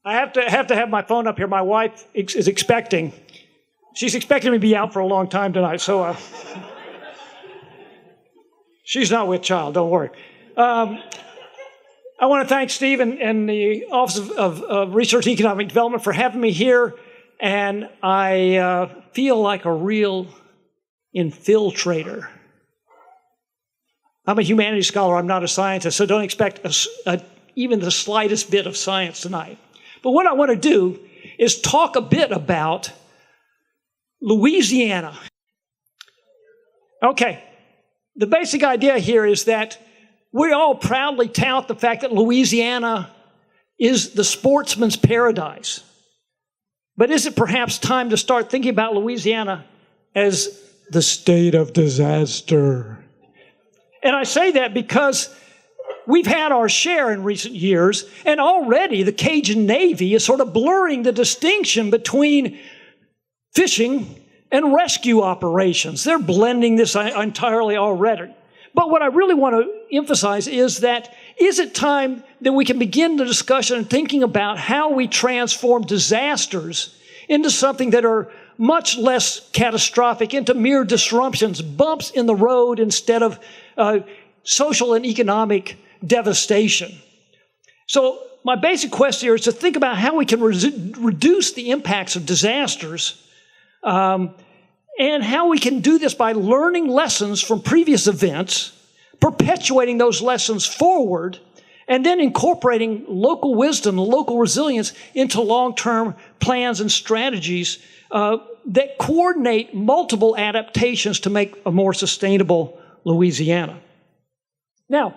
I have to have my phone up here. My wife is expecting. She's expecting me to be out for a long time tonight, so she's not with child, don't worry. I want to thank Steve and the Office of Research and Economic Development for having me here, and I feel like a real infiltrator. I'm a humanities scholar, I'm not a scientist, so don't expect even the slightest bit of science tonight. But what I want to do is talk a bit about Louisiana. Okay, the basic idea here is that we all proudly tout the fact that Louisiana is the sportsman's paradise. But is it perhaps time to start thinking about Louisiana as the state of disaster? And I say that because we've had our share in recent years, and already the Cajun Navy is sort of blurring the distinction between fishing and rescue operations. They're blending this entirely already. But what I really want to emphasize is that, is it time that we can begin the discussion and thinking about how we transform disasters into something that are much less catastrophic, into mere disruptions, bumps in the road instead of social and economic devastation. So my basic question here is to think about how we can reduce the impacts of disasters, and how we can do this by learning lessons from previous events, perpetuating those lessons forward, and then incorporating local wisdom, local resilience into long-term plans and strategies that coordinate multiple adaptations to make a more sustainable Louisiana. Now,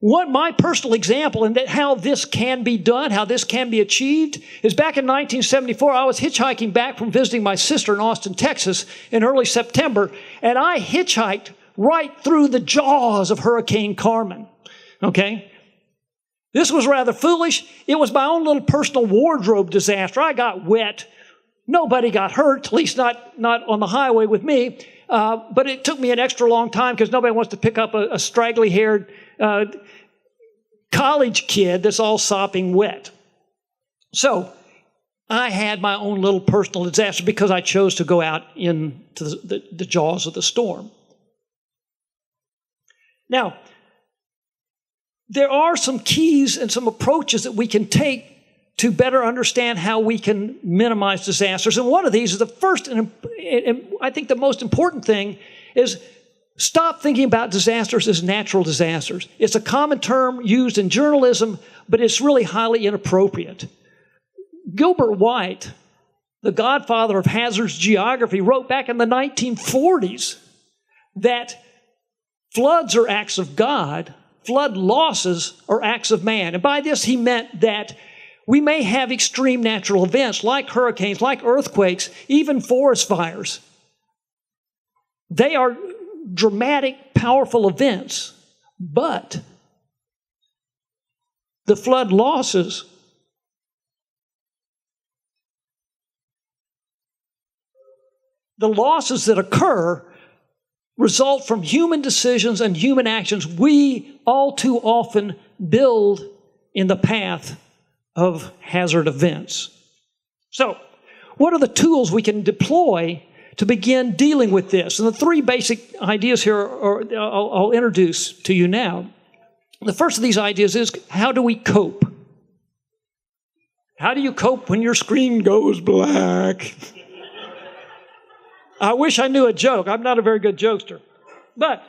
my personal example in that how this can be done, how this can be achieved, is back in 1974, I was hitchhiking back from visiting my sister in Austin, Texas in early September, and I hitchhiked right through the jaws of Hurricane Carmen, okay? This was rather foolish. It was my own little personal wardrobe disaster. I got wet. Nobody got hurt, at least not on the highway with me, but it took me an extra long time because nobody wants to pick up a straggly-haired college kid that's all sopping wet. So I had my own little personal disaster because I chose to go out into the jaws of the storm. Now, there are some keys and some approaches that we can take to better understand how we can minimize disasters. And one of these is the first, and I think the most important thing, is stop thinking about disasters as natural disasters. It's a common term used in journalism, but it's really highly inappropriate. Gilbert White, the godfather of hazards geography, wrote back in the 1940s that floods are acts of God, flood losses are acts of man. And by this he meant that we may have extreme natural events like hurricanes, like earthquakes, even forest fires. They are dramatic, powerful events, but the flood losses that occur result from human decisions and human actions we all too often build in the path of hazard events. So, what are the tools we can deploy to begin dealing with this? And the three basic ideas here I'll introduce to you now. The first of these ideas is, how do we cope? How do you cope when your screen goes black? I wish I knew a joke. I'm not a very good jokester. But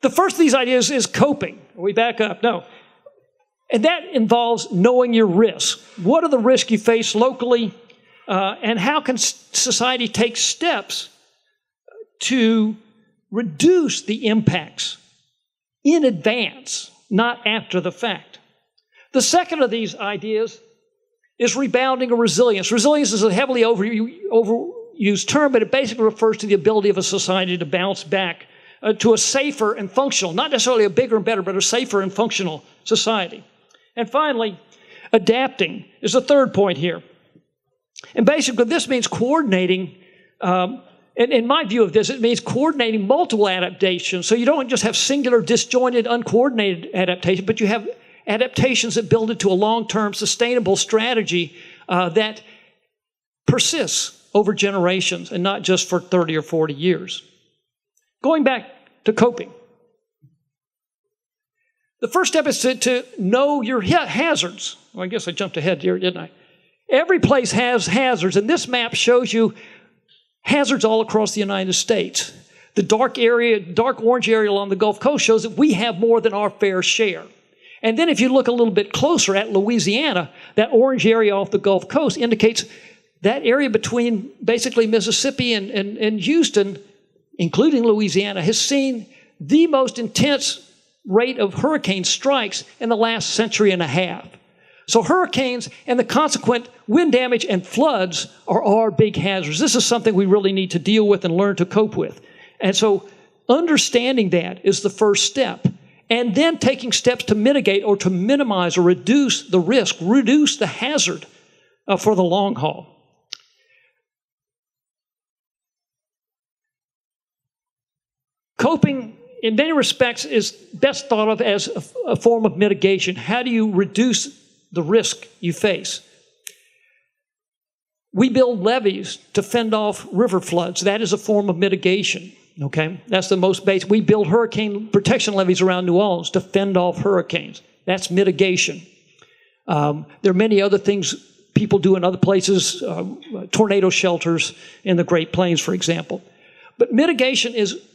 the first of these ideas is coping. We back up. No. And that involves knowing your risks. What are the risks you face locally? And how can society take steps to reduce the impacts in advance, not after the fact? The second of these ideas is rebounding or resilience. Resilience is a heavily overused term, but it basically refers to the ability of a society to bounce back to a safer and functional, not necessarily a bigger and better, but a safer and functional society. And finally, adapting is the third point here. And basically, this means coordinating, and in my view of this, it means coordinating multiple adaptations. So you don't just have singular, disjointed, uncoordinated adaptation, but you have adaptations that build into a long-term sustainable strategy that persists over generations and not just for 30 or 40 years. Going back to coping. The first step is to know your hazards. Well, I guess I jumped ahead here, didn't I? Every place has hazards, and this map shows you hazards all across the United States. The dark orange area along the Gulf Coast shows that we have more than our fair share. And then if you look a little bit closer at Louisiana, that orange area off the Gulf Coast indicates that area between basically Mississippi and Houston, including Louisiana, has seen the most intense rate of hurricane strikes in the last century and a half. So hurricanes and the consequent wind damage and floods are our big hazards. This is something we really need to deal with and learn to cope with. And so understanding that is the first step. And then taking steps to mitigate or to minimize or reduce the risk, reduce the hazard for the long haul. Coping, in many respects, is best thought of as a form of mitigation. How do you reduce the risk you face? We build levees to fend off river floods. That is a form of mitigation, okay? That's the most basic. We build hurricane protection levees around New Orleans to fend off hurricanes. That's mitigation. There are many other things people do in other places, tornado shelters in the Great Plains, for example. But mitigation is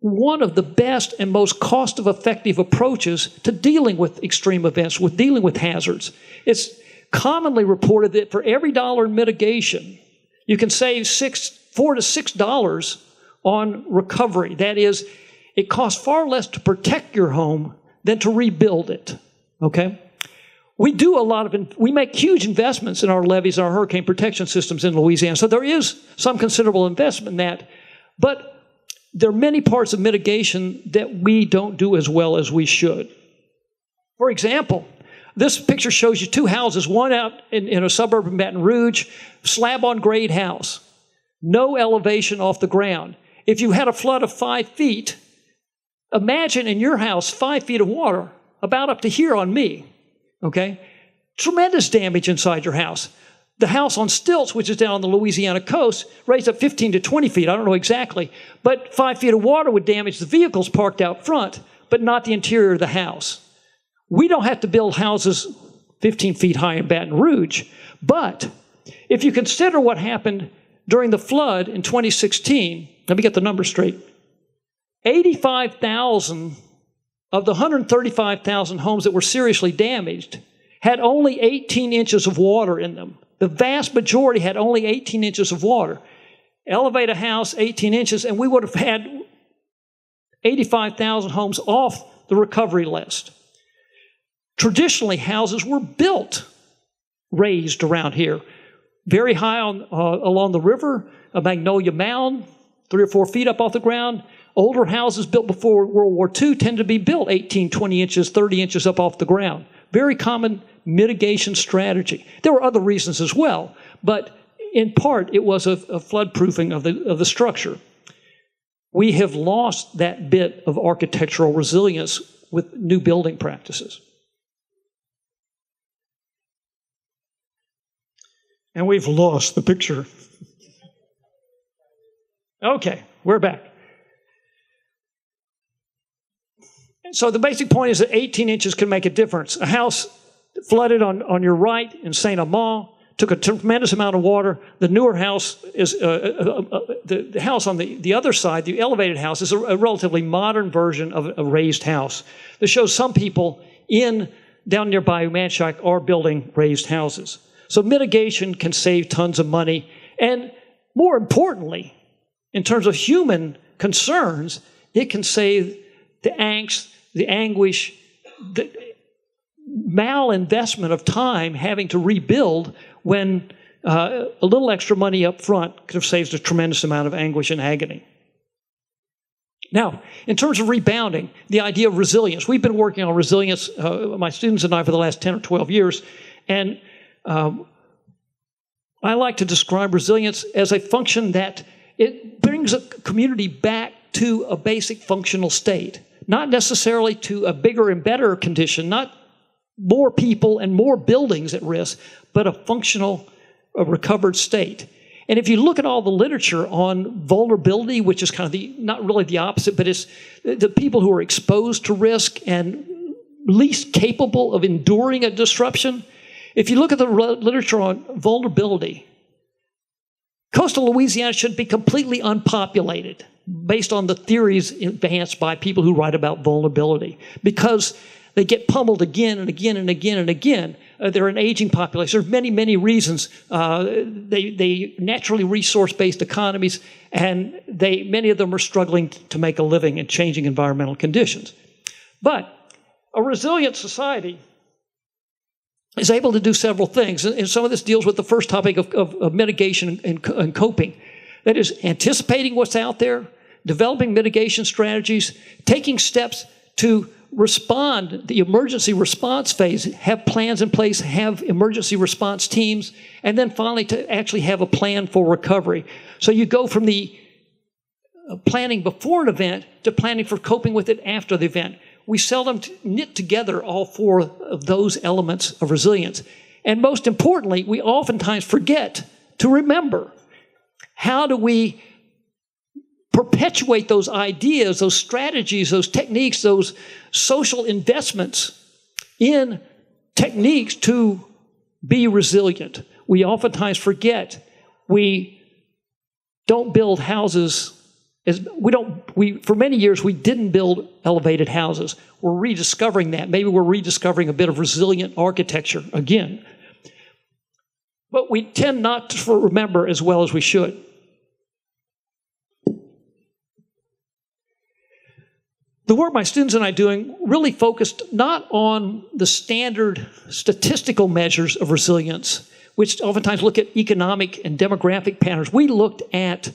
one of the best and most cost-effective approaches to dealing with extreme events, with dealing with hazards. It's commonly reported that for every dollar in mitigation, you can save $4 to $6 on recovery. That is, it costs far less to protect your home than to rebuild it, okay? We make huge investments in our levees and our hurricane protection systems in Louisiana, so there is some considerable investment in that, but there are many parts of mitigation that we don't do as well as we should. For example, this picture shows you two houses, one out in a suburb of Baton Rouge, slab-on-grade house, no elevation off the ground. If you had a flood of 5 feet, imagine in your house 5 feet of water, about up to here on me, okay? Tremendous damage inside your house. The house on stilts, which is down on the Louisiana coast, raised up 15 to 20 feet. I don't know exactly. But 5 feet of water would damage the vehicles parked out front, but not the interior of the house. We don't have to build houses 15 feet high in Baton Rouge. But if you consider what happened during the flood in 2016, let me get the numbers straight. 85,000 of the 135,000 homes that were seriously damaged had only 18 inches of water in them. The vast majority had only 18 inches of water. Elevate a house 18 inches, and we would have had 85,000 homes off the recovery list. Traditionally, houses were built raised around here. Very high along the river, a Magnolia Mound, 3 or 4 feet up off the ground. Older houses built before World War II tend to be built 18, 20 inches, 30 inches up off the ground. Very common mitigation strategy. There were other reasons as well, but in part it was a flood-proofing of the structure. We have lost that bit of architectural resilience with new building practices. And we've lost the picture. Okay, we're back. So the basic point is that 18 inches can make a difference. A house flooded on your right in St. Amand took a tremendous amount of water. The newer house is the house on the other side, the elevated house, is a relatively modern version of a raised house. This shows some people down near Bayou Manchac are building raised houses. So mitigation can save tons of money. And more importantly, in terms of human concerns, it can save the angst, the anguish, the malinvestment of time having to rebuild when a little extra money up front could have saved a tremendous amount of anguish and agony. Now, in terms of rebounding, the idea of resilience. We've been working on resilience, my students and I, for the last 10 or 12 years, and I like to describe resilience as a function that it brings a community back to a basic functional state. Not necessarily to a bigger and better condition, not more people and more buildings at risk, but a functional, a recovered state. And if you look at all the literature on vulnerability, which is kind of not really the opposite, but it's the people who are exposed to risk and least capable of enduring a disruption. If you look at the literature on vulnerability, coastal Louisiana should be completely unpopulated based on the theories advanced by people who write about vulnerability, because they get pummeled again and again and again and again. They're an aging population. There's many, many reasons. They naturally resource-based economies, and many of them are struggling to make a living in changing environmental conditions. But a resilient society is able to do several things, and some of this deals with the first topic of mitigation and coping. That is, anticipating what's out there, developing mitigation strategies, taking steps to respond, the emergency response phase, have plans in place, have emergency response teams, and then finally to actually have a plan for recovery. So you go from the planning before an event to planning for coping with it after the event. We seldom knit together all four of those elements of resilience. And most importantly, we oftentimes forget to remember, how do we perpetuate those ideas, those strategies, those techniques, those social investments in techniques to be resilient? We oftentimes forget. We don't build houses. For many years, we didn't build elevated houses. We're rediscovering that. Maybe we're rediscovering a bit of resilient architecture again. But we tend not to remember as well as we should. The work my students and I are doing really focused not on the standard statistical measures of resilience, which oftentimes look at economic and demographic patterns. We looked at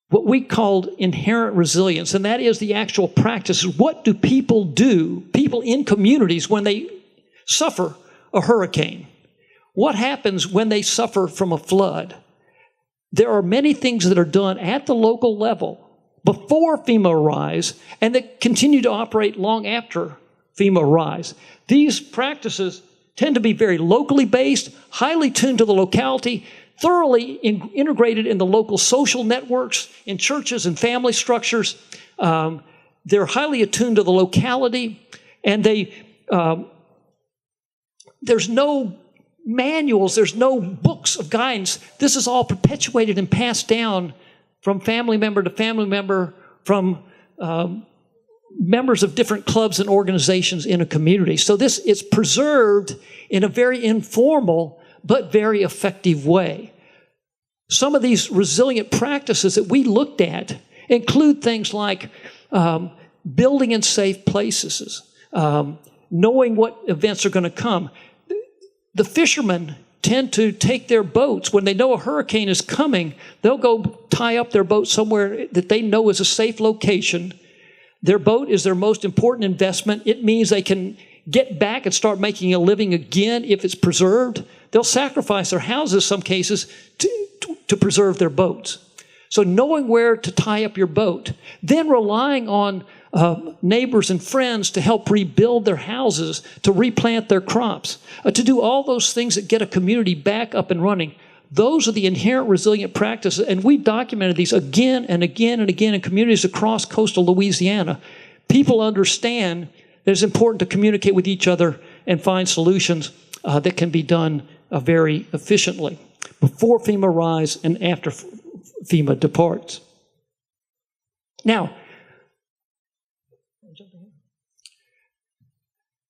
what we called inherent resilience, and that is the actual practices. What do people do, people in communities, when they suffer a hurricane? What happens when they suffer from a flood? There are many things that are done at the local level before FEMA arrives and that continue to operate long after FEMA arrives. These practices tend to be very locally based, highly tuned to the locality, thoroughly integrated in the local social networks, in churches and family structures. They're highly attuned to the locality, and there's no manuals, there's no books of guidance. This is all perpetuated and passed down from family member to family member, from members of different clubs and organizations in a community. So this is preserved in a very informal but very effective way. Some of these resilient practices that we looked at include things like building in safe places, knowing what events are going to come. The fishermen tend to take their boats. When they know a hurricane is coming, they'll go tie up their boat somewhere that they know is a safe location. Their boat is their most important investment. It means they can get back and start making a living again if it's preserved. They'll sacrifice their houses, in some cases, to preserve their boats. So knowing where to tie up your boat, then relying on neighbors and friends to help rebuild their houses, to replant their crops, to do all those things that get a community back up and running. Those are the inherent resilient practices, and we've documented these again and again and again in communities across coastal Louisiana. People understand that it's important to communicate with each other and find solutions that can be done very efficiently before FEMA arrives and after FEMA departs. Now,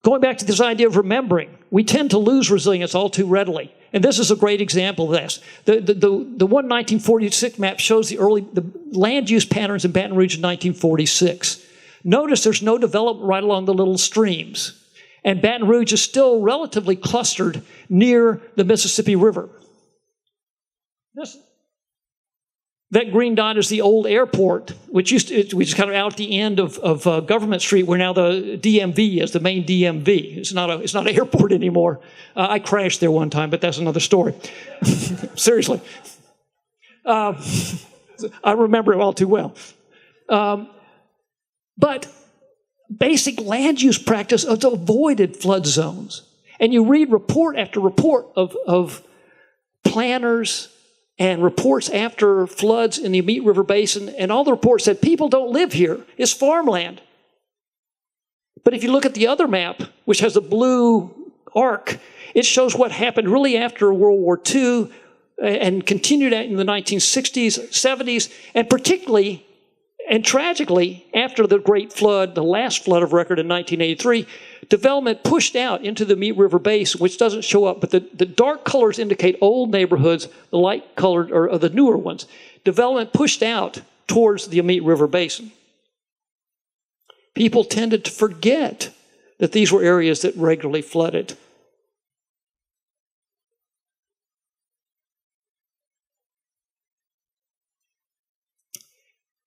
going back to this idea of remembering, we tend to lose resilience all too readily. And this is a great example of this. The 1946 map shows the land use patterns in Baton Rouge in 1946. Notice there's no development right along the little streams. And Baton Rouge is still relatively clustered near the Mississippi River. That green dot is the old airport, which is kind of out at the end of Government Street, where now the DMV is, the main DMV. It's not an airport anymore. I crashed there one time, but that's another story. Seriously. I remember it all too well. But basic land use practice of avoided flood zones. And you read report after report of planners and reports after floods in the Meat River Basin, and all the reports said people don't live here. It's farmland. But if you look at the other map, which has a blue arc, it shows what happened really after World War II and continued in the 1960s, 70s, and particularly and tragically after the Great Flood, the last flood of record in 1983, development pushed out into the Meat River Basin, which doesn't show up, but the dark colors indicate old neighborhoods, the light colored are the newer ones. Development pushed out towards the Meat River Basin. People tended to forget that these were areas that regularly flooded.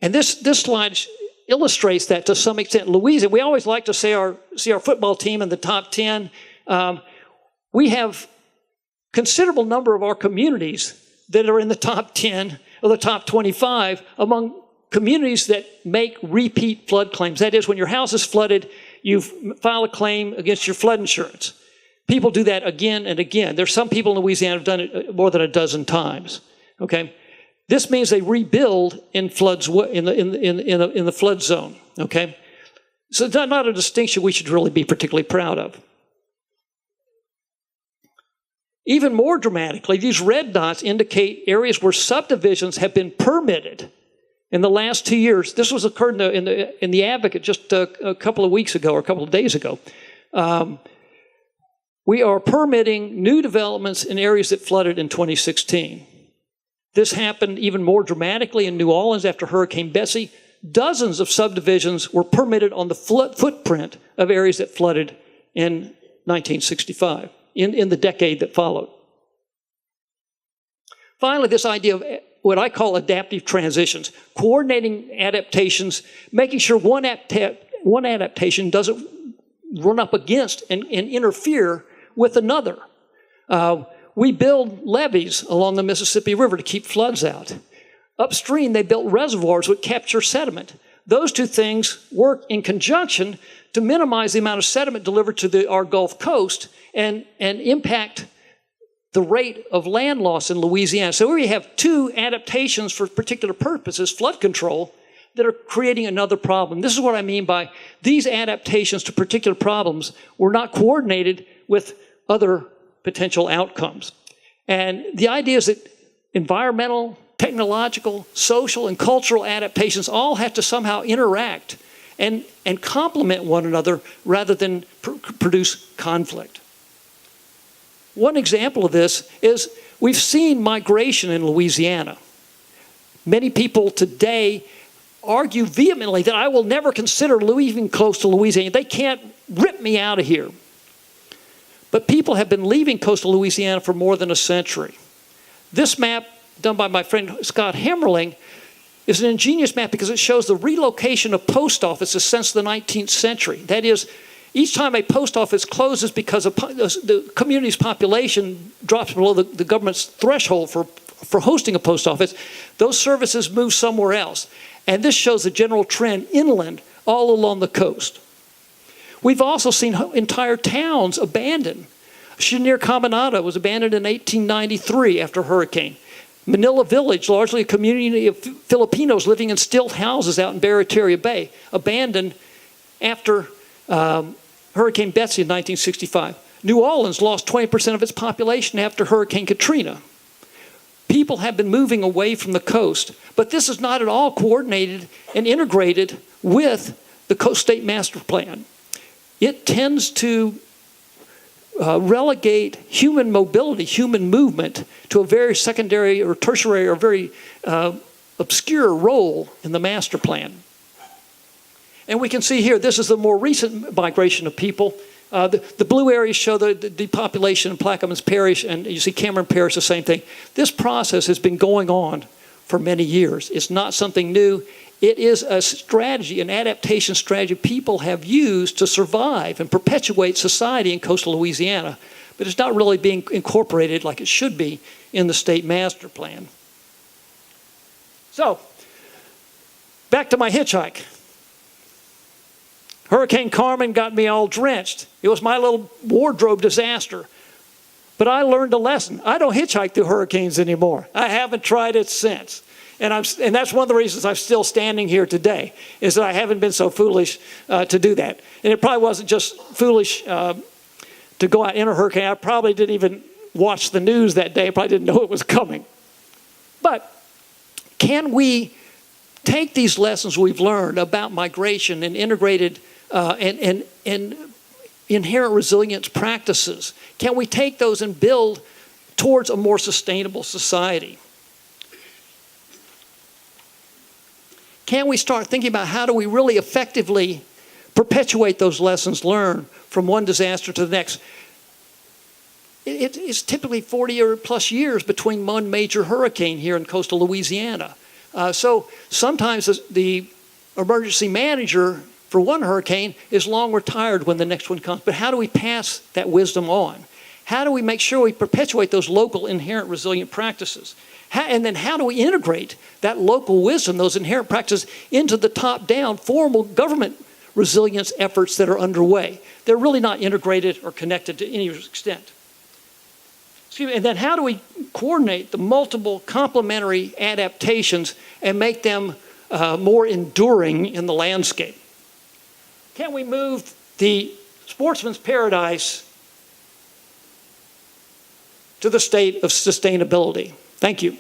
And this slide illustrates that to some extent. Louisiana, we always like to see our football team in the top 10. We have considerable number of our communities that are in the top 10 or the top 25 among communities that make repeat flood claims. That is, when your house is flooded, you file a claim against your flood insurance. People do that again and again. There's some people in Louisiana who have done it more than a dozen times. Okay, this means they rebuild in floods in the flood zone. Okay, so it's not a distinction we should really be particularly proud of. Even more dramatically, these red dots indicate areas where subdivisions have been permitted in the last 2 years. This was occurred in the Advocate just a couple of weeks ago or a couple of days ago. We are permitting new developments in areas that flooded in 2016. This happened even more dramatically in New Orleans after Hurricane Betsy. Dozens of subdivisions were permitted on the footprint of areas that flooded in 1965, in the decade that followed. Finally, this idea of what I call adaptive transitions, coordinating adaptations, making sure one adaptation doesn't run up against and interfere with another. We build levees along the Mississippi River to keep floods out. Upstream, they built reservoirs which capture sediment. Those two things work in conjunction to minimize the amount of sediment delivered to our Gulf Coast and impact the rate of land loss in Louisiana. So we have two adaptations for particular purposes, flood control, that are creating another problem. This is what I mean by these adaptations to particular problems were not coordinated with other potential outcomes. And the idea is that environmental, technological, social, and cultural adaptations all have to somehow interact and complement one another rather than produce conflict. One example of this is we've seen migration in Louisiana. Many people today argue vehemently that I will never consider leaving coastal Louisiana. They can't rip me out of here. But people have been leaving coastal Louisiana for more than a century. This map, done by my friend Scott Hemmerling, is an ingenious map because it shows the relocation of post offices since the 19th century. That is, each time a post office closes because the community's population drops below the government's threshold for hosting a post office, those services move somewhere else. And this shows a general trend inland all along the coast. We've also seen entire towns abandoned. Chenier Caminada was abandoned in 1893 after a hurricane. Manila Village, largely a community of Filipinos living in stilt houses out in Barataria Bay, abandoned after Hurricane Betsy in 1965. New Orleans lost 20% of its population after Hurricane Katrina. People have been moving away from the coast, but this is not at all coordinated and integrated with the Coast State Master Plan. It tends to relegate human mobility, human movement, to a very secondary or tertiary or very obscure role in the master plan. And we can see here, this is the more recent migration of people. The blue areas show the depopulation in Plaquemines Parish, and you see Cameron Parish, the same thing. This process has been going on for many years. It's not something new. It is a strategy, an adaptation strategy people have used to survive and perpetuate society in coastal Louisiana, but it's not really being incorporated like it should be in the state master plan. So, back to my hitchhike. Hurricane Carmen got me all drenched. It was my little wardrobe disaster. But I learned a lesson. I don't hitchhike through hurricanes anymore. I haven't tried it since. And that's one of the reasons I'm still standing here today, is that I haven't been so foolish to do that. And it probably wasn't just foolish to go out in a hurricane. I probably didn't even watch the news that day. I probably didn't know it was coming. But can we take these lessons we've learned about migration and integrated and inherent resilience practices? Can we take those and build towards a more sustainable society? Can we start thinking about how do we really effectively perpetuate those lessons learned from one disaster to the next? It's typically 40 or plus years between one major hurricane here in coastal Louisiana. So sometimes the emergency manager for one hurricane is long retired when the next one comes. But how do we pass that wisdom on? How do we make sure we perpetuate those local inherent resilient practices? And then how do we integrate that local wisdom, those inherent practices, into the top-down formal government resilience efforts that are underway? They're really not integrated or connected to any extent. And then how do we coordinate the multiple complementary adaptations and make them more enduring in the landscape? Can we move the sportsman's paradise to the state of sustainability? Thank you.